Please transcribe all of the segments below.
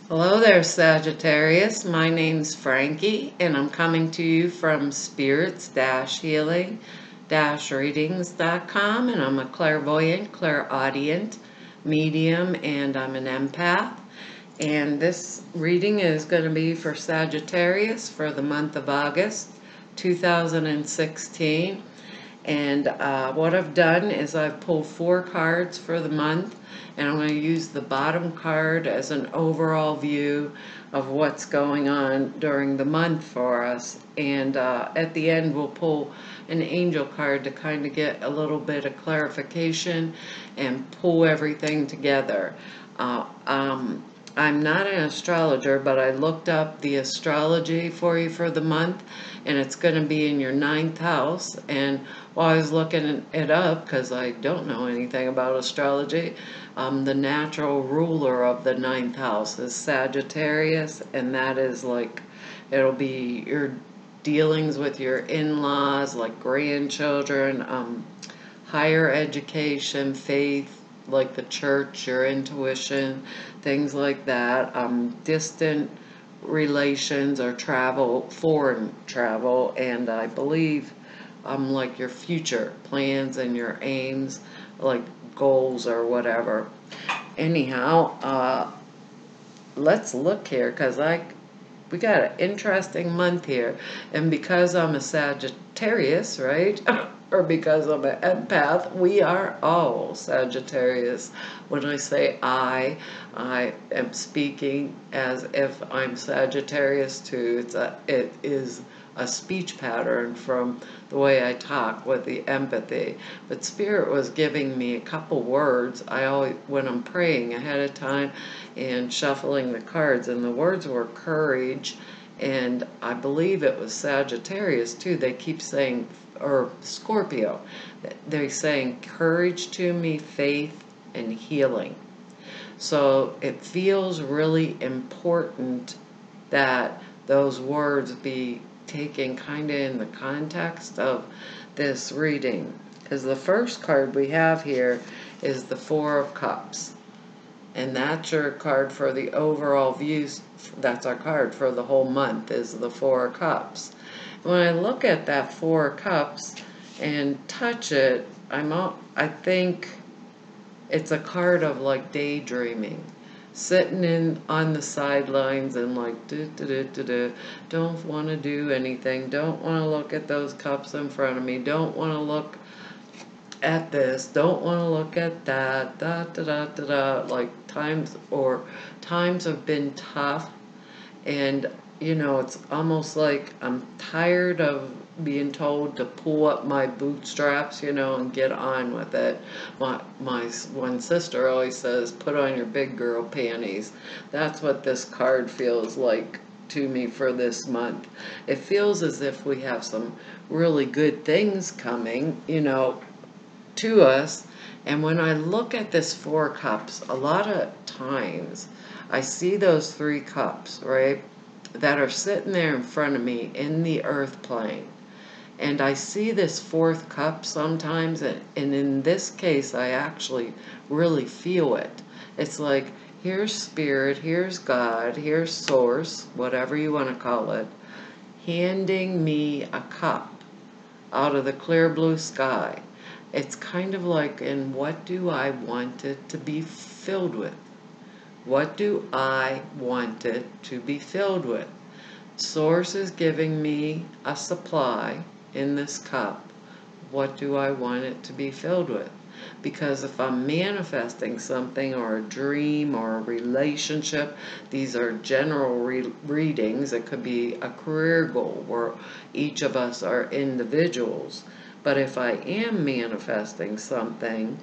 Hello there, Sagittarius. My name's Frankie, and I'm coming to you from spirits-healing-readings.com, and I'm a clairvoyant, clairaudient, medium, and I'm an empath. And this reading is going to be for Sagittarius for the month of August 2016. And what I've done is I've pulled 4 cards for the month, and I'm going to use the bottom card as an overall view of what's going on during the month for us. And at the end we'll pull an angel card to kind of get a little bit of clarification and pull everything together. I'm not an astrologer, but I looked up the astrology for you for the month, and it's going to be in your 9th house. And while I was looking it up, because I don't know anything about astrology, the natural ruler of the 9th house is Sagittarius, and that is like, it'll be your dealings with your in-laws, like grandchildren, higher education, faith, like the church, your intuition, things like that, distant relations or travel, foreign travel, and I believe like your future plans and your aims, like goals or whatever. Anyhow, let's look here, because we got an interesting month here, and because I'm a Sagittarius, right? Or because I'm an empath, we are all Sagittarius. When I say I am speaking as if I'm Sagittarius too. It is a speech pattern from the way I talk with the empathy. But Spirit was giving me a couple words. I always, when I'm praying ahead of time and shuffling the cards, and the words were courage, and I believe it was Sagittarius too. They keep saying, or Scorpio, they're saying courage to me, faith, and healing. So it feels really important that those words be taken kind of in the context of this reading. Because the first card we have here is the 4 of Cups. And that's your card for the overall views. That's our card for the whole month, is the 4 of Cups. When I look at that 4 of Cups and touch it, I think it's a card of like daydreaming, sitting in on the sidelines and like don't want to do anything, don't want to look at those cups in front of me, don't want to look at this, don't want to look at that, like times have been tough, and it's almost like I'm tired of being told to pull up my bootstraps, and get on with it. My one sister always says, put on your big girl panties. That's what this card feels like to me for this month. It feels as if we have some really good things coming, to us. And when I look at this 4 cups, a lot of times I see those 3 cups, right, that are sitting there in front of me in the earth plane. And I see this 4th cup sometimes, and in this case I actually really feel it. It's like, here's Spirit, here's God, here's Source, whatever you want to call it, handing me a cup out of the clear blue sky. It's kind of like, and what do I want it to be filled with? What do I want it to be filled with? Source is giving me a supply in this cup. What do I want it to be filled with? Because if I'm manifesting something, or a dream, or a relationship, these are general readings. It could be a career goal where each of us are individuals. But if I am manifesting something,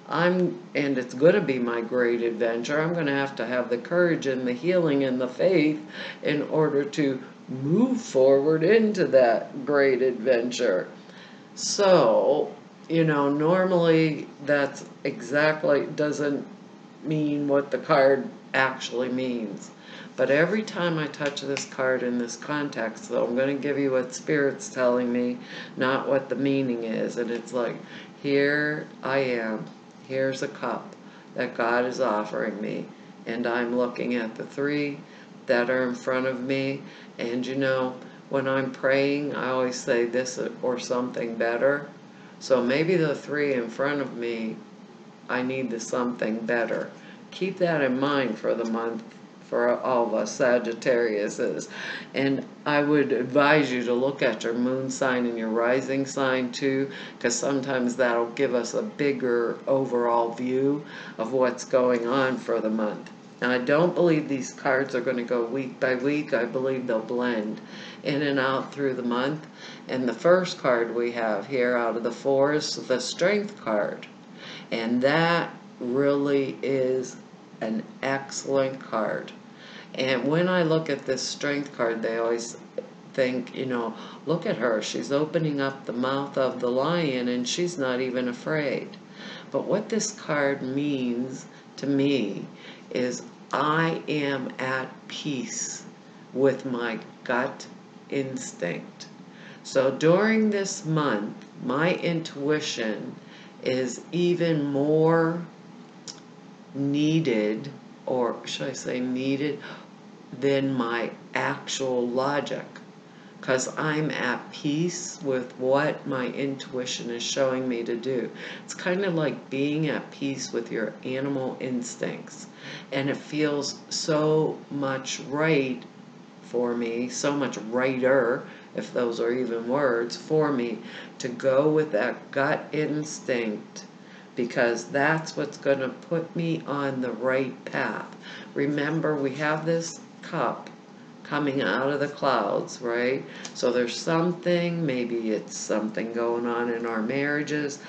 and it's going to be my great adventure, I'm going to have the courage and the healing and the faith in order to move forward into that great adventure. So, normally that's exactly, doesn't mean what the card actually means. But every time I touch this card in this context, so I'm going to give you what Spirit's telling me, not what the meaning is. And it's like, here I am. Here's a cup that God is offering me. and I'm looking at the 3 that are in front of me. And you know, when I'm praying, I always say this or something better. So maybe the 3 in front of me, I need the something better. Keep that in mind for the month for all of us Sagittariuses. And I would advise you to look at your moon sign and your rising sign too, because sometimes that'll give us a bigger overall view of what's going on for the month. Now, I don't believe these cards are going to go week by week. I believe they'll blend in and out through the month. And the first card we have here out of the 4 is the Strength card. And that really is an excellent card. And when I look at this Strength card, they always think, you know, look at her. She's opening up the mouth of the lion and she's not even afraid. But what this card means to me is I am at peace with my gut instinct. So during this month, my intuition is even more needed, or should I say needed, than my actual logic, because I'm at peace with what my intuition is showing me to do. It's kind of like being at peace with your animal instincts, and it feels so much right for me, so much righter, if those are even words, for me to go with that gut instinct, because that's what's going to put me on the right path. Remember, we have this cup coming out of the clouds, right? So there's something, maybe it's something going on in our marriages,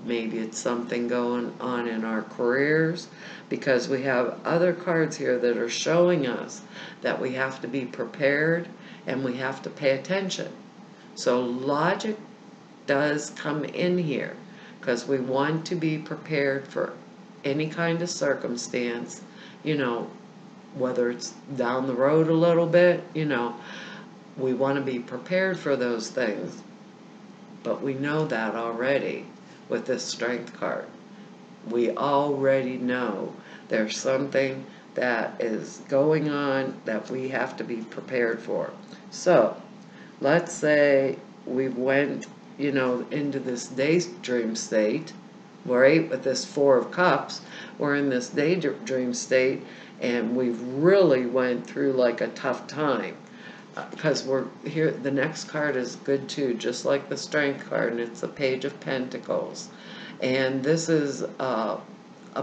maybe it's something going on in our careers, because we have other cards here that are showing us that we have to be prepared and we have to pay attention. So logic does come in here, because we want to be prepared for any kind of circumstance, you know, whether it's down the road a little bit, you know, we want to be prepared for those things. But we know that already with this Strength card. We already know there's something that is going on that we have to be prepared for. So let's say we went, you know, into this daydream state, right? With this 4 of Cups, we're in this daydream state, and we've really went through like a tough time, because we're here. The next card is good too, just like the Strength card, and it's the Page of Pentacles. And this is a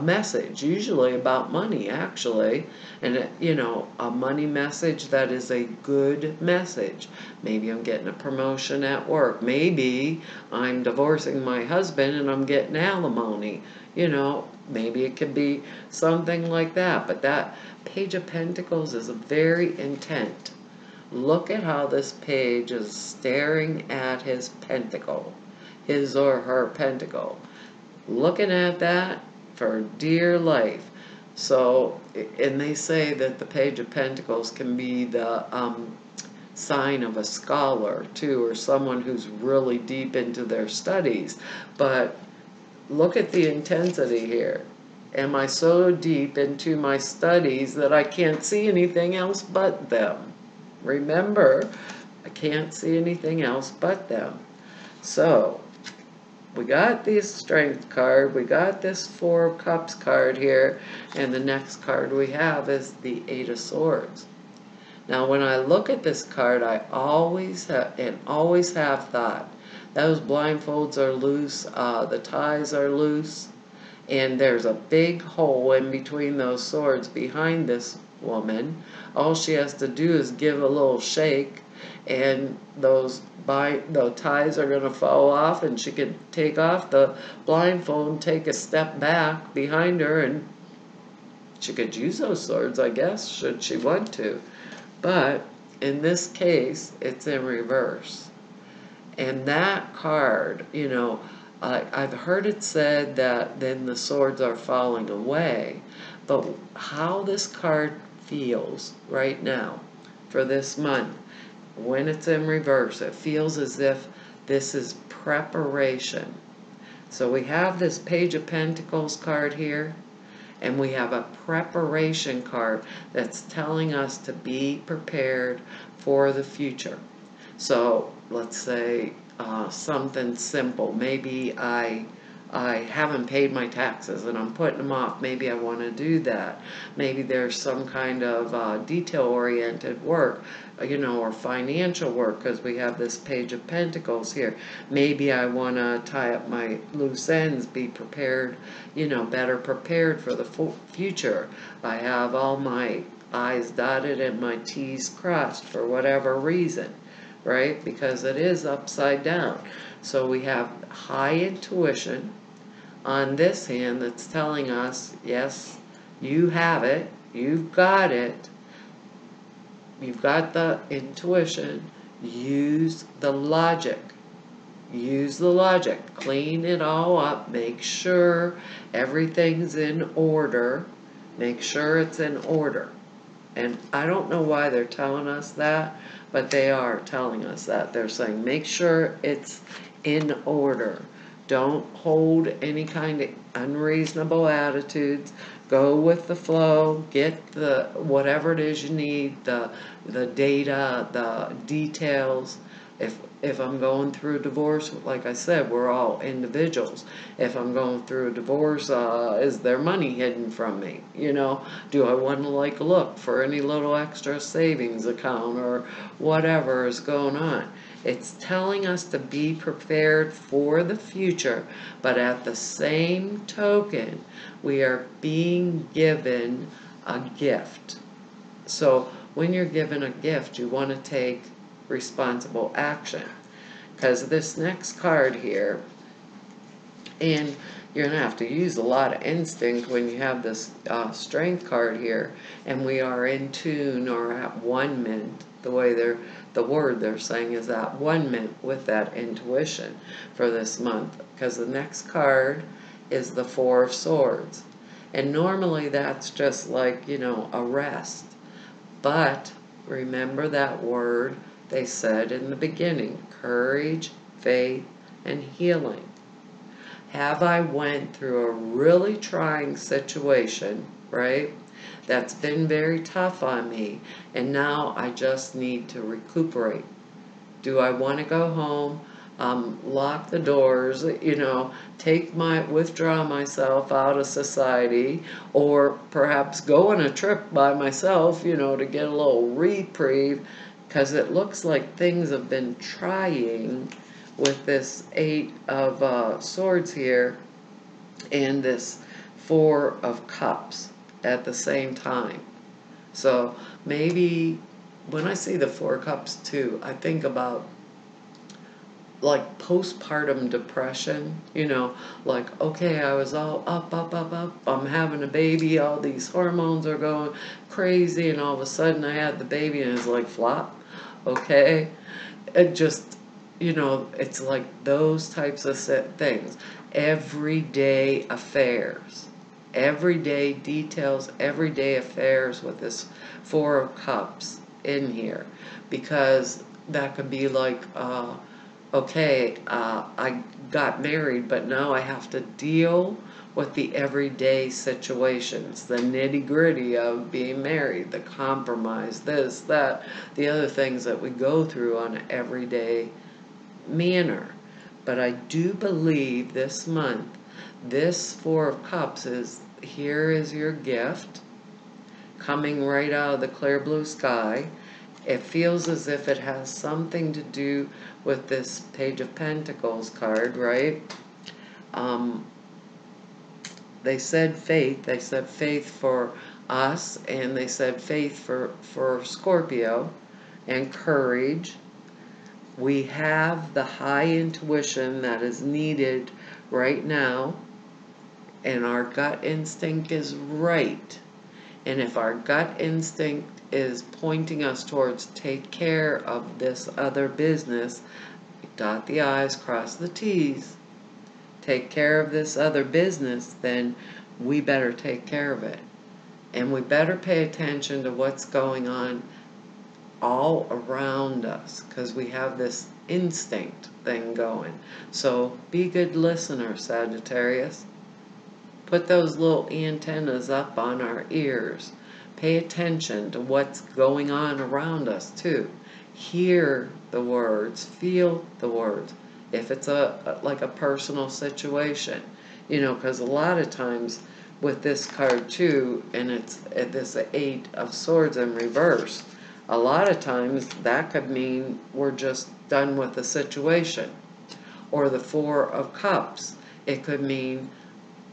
message, usually about money, actually, and you know, a money message that is a good message. Maybe I'm getting a promotion at work. Maybe I'm divorcing my husband and I'm getting alimony. You know, maybe it could be something like that. But that Page of Pentacles is very intent. Look at how this page is staring at his pentacle, his or her pentacle. Looking at that for dear life. So, and they say that the Page of Pentacles can be the sign of a scholar too, or someone who's really deep into their studies. But look at the intensity here. Am I so deep into my studies that I can't see anything else but them? Remember, I can't see anything else but them. So we got this Strength card, we got this 4 of Cups card here, and the next card we have is the 8 of Swords. Now when I look at this card, I always have thought, those blindfolds are loose, the ties are loose, and there's a big hole in between those swords behind this woman. All she has to do is give a little shake, and those ties are going to fall off, and she could take off the blindfold and take a step back behind her, and she could use those swords, I guess, should she want to. But in this case, it's in reverse. And that card, you know, I've heard it said that then the swords are falling away. But how this card feels right now for this month, when it's in reverse, it feels as if this is preparation. So we have this Page of Pentacles card here, And we have a preparation card that's telling us to be prepared for the future. So let's say something simple. Maybe I haven't paid my taxes and I'm putting them off. Maybe I want to do that. Maybe there's some kind of detail-oriented work, or financial work, because we have this Page of Pentacles here. Maybe I want to tie up my loose ends, be prepared, better prepared for the future. I have all my I's dotted and my T's crossed for whatever reason, right? Because it is upside down. So we have high intuition on this hand that's telling us, yes, you have it, you've got it, you've got the intuition, use the logic. Use the logic, clean it all up, make sure everything's in order, make sure it's in order. And I don't know why they're telling us that, but they are telling us that. They're saying, make sure it's in order. Don't hold any kind of unreasonable attitudes. Go with the flow. Get the whatever it is you need, the data, the details. If I'm going through a divorce, like I said, we're all individuals. If I'm going through a divorce, is there money hidden from me? Do I want to look for any little extra savings account or whatever is going on? It's telling us to be prepared for the future, but at the same token, we are being given a gift. So when you're given a gift, you want to take responsible action. Because this next card here, and you're going to have to use a lot of instinct when you have this strength card here, and we are in tune or at one mint. The way the word they're saying is at one mint with that intuition for this month. Because the next card is the Four of Swords. And normally that's just like, a rest. But remember that word they said in the beginning: courage, faith, and healing. Have I went through a really trying situation, right? That's been very tough on me, and now I just need to recuperate. Do I want to go home, lock the doors, withdraw myself out of society, or perhaps go on a trip by myself, to get a little reprieve? Because it looks like things have been trying with this Eight of Swords here and this Four of Cups at the same time. So maybe when I see the Four of Cups too, I think about like postpartum depression, okay, I was all up, I'm having a baby, all these hormones are going crazy, and all of a sudden I had the baby and it's like flop, okay? It just, it's like those types of things. Everyday affairs, everyday details, everyday affairs with this Four of Cups in here, because that could be like, okay, I got married, but now I have to deal with the everyday situations, the nitty-gritty of being married, the compromise, this, that, the other things that we go through on an everyday manner. But I do believe this month, this Four of Cups is, here is your gift, coming right out of the clear blue sky. It feels as if it has something to do with this Page of Pentacles card, right? They said faith for us, and they said faith for Scorpio, and courage. We have the high intuition that is needed right now, and our gut instinct is right. And if our gut instinct is pointing us towards take care of this other business, dot the I's, cross the T's, take care of this other business, then we better take care of it. And we better pay attention to what's going on all around us, because we have this instinct thing going. So be a good listener, Sagittarius. put those little antennas up on our ears. Pay attention to what's going on around us too. Hear the words, feel the words. If it's like a personal situation, because a lot of times with this card too, and it's this 8 of Swords in reverse, a lot of times that could mean we're just done with the situation. Or the 4 of Cups, it could mean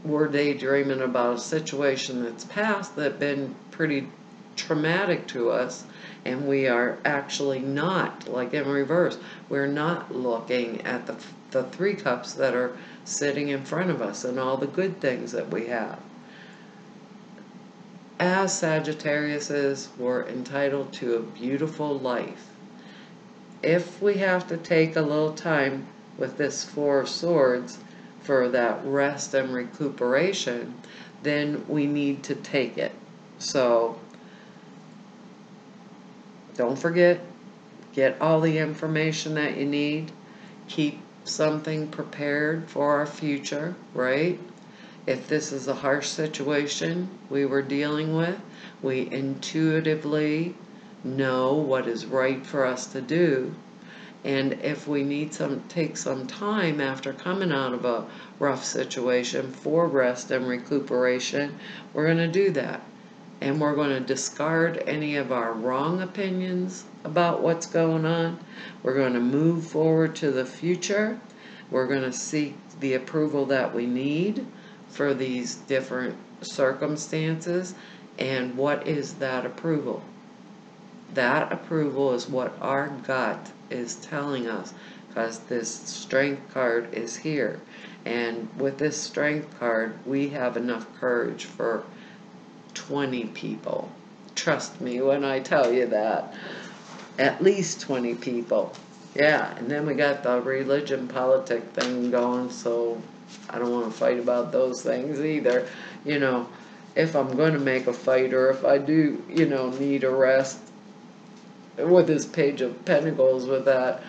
we're daydreaming about a situation that's past that's been pretty traumatic to us, and we are actually not, like in reverse, we're not looking at the 3 cups that are sitting in front of us and all the good things that we have. As Sagittarius, we're entitled to a beautiful life. If we have to take a little time with this 4 of Swords for that rest and recuperation, then we need to take it. So don't forget, get all the information that you need. Keep something prepared for our future, right? If this is a harsh situation we were dealing with, we intuitively know what is right for us to do. And if we need take some time after coming out of a rough situation for rest and recuperation, we're going to do that. And we're going to discard any of our wrong opinions about what's going on. We're going to move forward to the future. We're going to seek the approval that we need for these different circumstances. And what is that approval? That approval is what our gut is telling us, because this Strength card is here. And with this Strength card, we have enough courage for 20 people. Trust me when I tell you that. At least 20 people. Yeah, and then we got the religion politic thing going, so I don't want to fight about those things either. If I'm going to make a fight, or if I do, need a rest, with this Page of Pentacles, with that,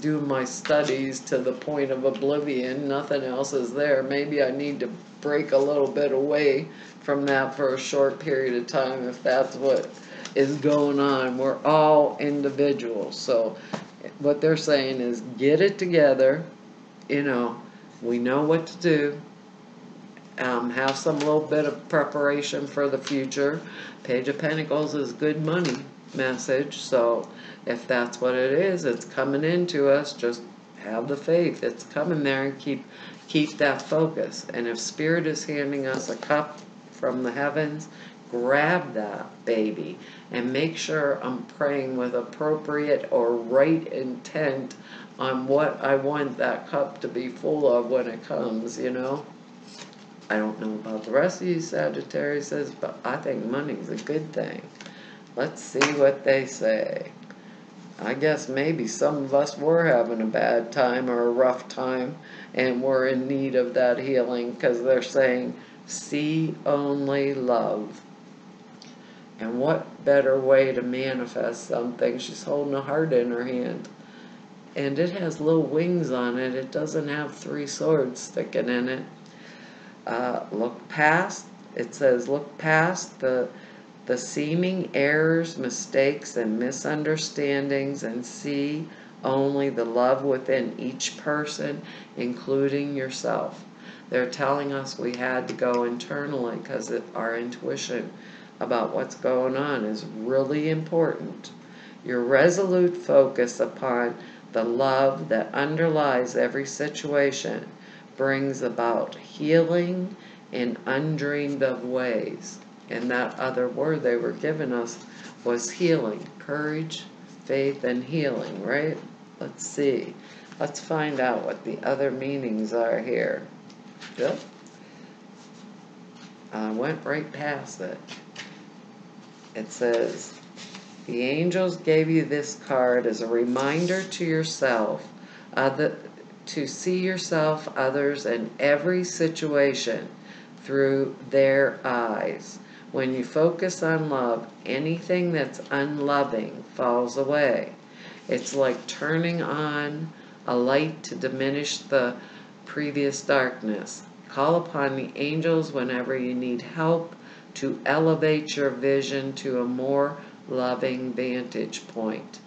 do my studies to the point of oblivion, nothing else is there. Maybe I need to break a little bit away from that for a short period of time if that's what is going on. We're all individuals, so what they're saying is get it together. We know what to do. Have some little bit of preparation for the future. Page of Pentacles is good money message, so if that's what it is, it's coming into us. Just have the faith, it's coming there, and keep that focus. And if Spirit is handing us a cup from the heavens, grab that baby and make sure I'm praying with appropriate or right intent on what I want that cup to be full of when it comes. I don't know about the rest of you Sagittarius, but I think money's a good thing. Let's see what they say. I guess maybe some of us were having a bad time or a rough time, and we're in need of that healing, because they're saying, see only love. And what better way to manifest something? She's holding a heart in her hand, and it has little wings on it. It doesn't have 3 swords sticking in it. Look past, it says, look past the seeming errors, mistakes, and misunderstandings, and see only the love within each person, including yourself. They're telling us we had to go internally, because our intuition about what's going on is really important. Your resolute focus upon the love that underlies every situation brings about healing in undreamed of ways. And that other word they were giving us was healing. Courage, faith, and healing, right? Let's see. Let's find out what the other meanings are here. Yep. I went right past it. It says, the angels gave you this card as a reminder to yourself to see yourself, others, and every situation through their eyes. When you focus on love, anything that's unloving falls away. It's like turning on a light to diminish the previous darkness. Call upon the angels whenever you need help to elevate your vision to a more loving vantage point.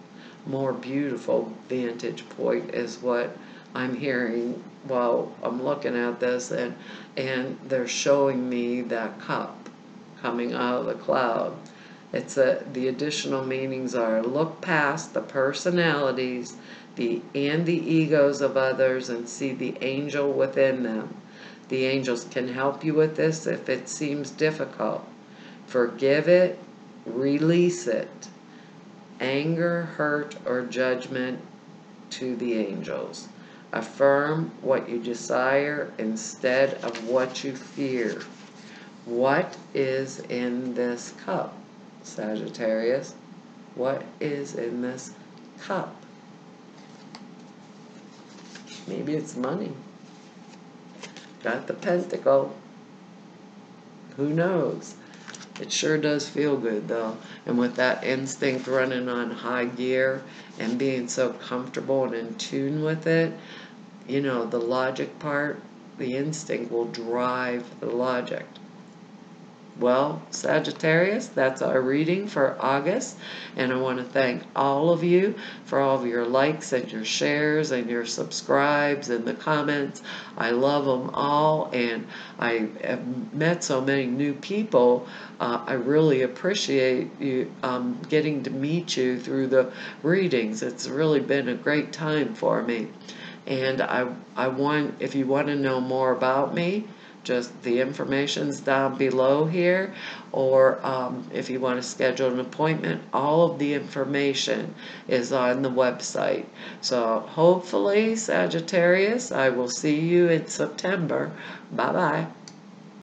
More beautiful vantage point is what I'm hearing while I'm looking at this, and they're showing me that cup coming out of the cloud. The additional meanings are look past the personalities and the egos of others and see the angel within them. The angels can help you with this if it seems difficult. Forgive it, release it. Anger, hurt, or judgment to the angels. Affirm what you desire instead of what you fear. What is in this cup, Sagittarius? What is in this cup? Maybe it's money. Got the pentacle. Who knows? It sure does feel good though. And with that instinct running on high gear and being so comfortable and in tune with it, you know, the logic part, the instinct will drive the logic. Well, Sagittarius, that's our reading for August, and I want to thank all of you for all of your likes and your shares and your subscribes and the comments. I love them all, and I have met so many new people. I really appreciate you getting to meet you through the readings. It's really been a great time for me, and if you want to know more about me, just the information's down below here, or if you want to schedule an appointment, all of the information is on the website. So hopefully, Sagittarius, I will see you in September. Bye-bye.